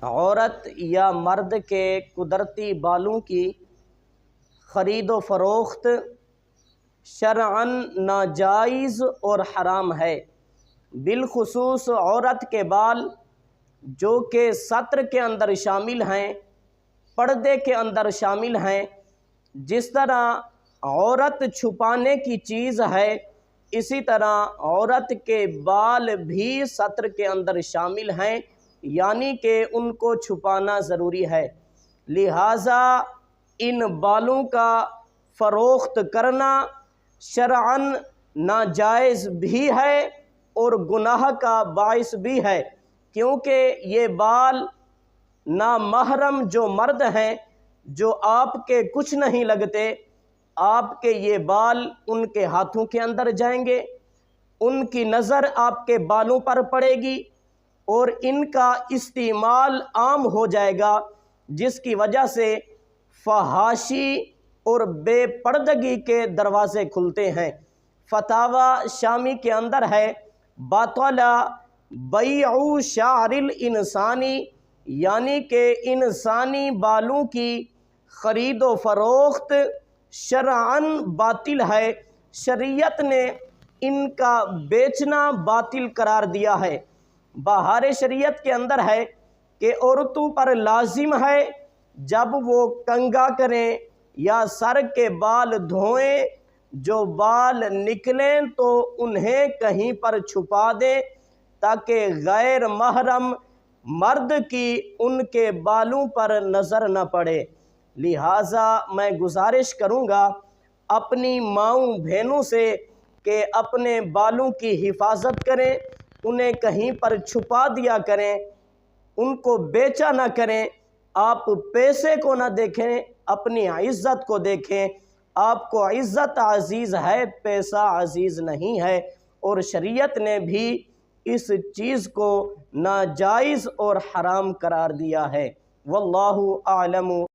عورت یا مرد کے قدرتی بالوں کی خرید و فروخت شرعاً ناجائز اور حرام ہے۔ بالخصوص عورت کے بال جو کہ ستر کے اندر شامل ہیں، پردے کے اندر شامل ہیں۔ جس طرح عورت چھپانے کی چیز ہے، اسی طرح عورت کے بال بھی ستر کے اندر شامل ہیں، یعنی کہ ان کو چھپانا ضروری ہے۔ لہٰذا ان بالوں کا فروخت کرنا شرعاً ناجائز بھی ہے اور گناہ کا باعث بھی ہے، کیونکہ یہ بال نامحرم جو مرد ہیں، جو آپ کے کچھ نہیں لگتے، آپ کے یہ بال ان کے ہاتھوں کے اندر جائیں گے، ان کی نظر آپ کے بالوں پر پڑے گی اور ان کا استعمال عام ہو جائے گا، جس کی وجہ سے فحاشی اور بے پردگی کے دروازے کھلتے ہیں۔ فتاوی شامی کے اندر ہے باطل بیع شعر الانسانی، یعنی کہ انسانی بالوں کی خرید و فروخت شرعاً باطل ہے، شریعت نے ان کا بیچنا باطل قرار دیا ہے۔ بہار شریعت کے اندر ہے کہ عورتوں پر لازم ہے جب وہ کنگھا کریں یا سر کے بال دھوئیں، جو بال نکلیں تو انہیں کہیں پر چھپا دیں تاکہ غیر محرم مرد کی ان کے بالوں پر نظر نہ پڑے۔ لہٰذا میں گزارش کروں گا اپنی ماؤں بہنوں سے کہ اپنے بالوں کی حفاظت کریں، انہیں کہیں پر چھپا دیا کریں، ان کو بیچا نہ کریں۔ آپ پیسے کو نہ دیکھیں، اپنی عزت کو دیکھیں۔ آپ کو عزت عزیز ہے، پیسہ عزیز نہیں ہے، اور شریعت نے بھی اس چیز کو ناجائز اور حرام قرار دیا ہے۔ واللہ اعلم۔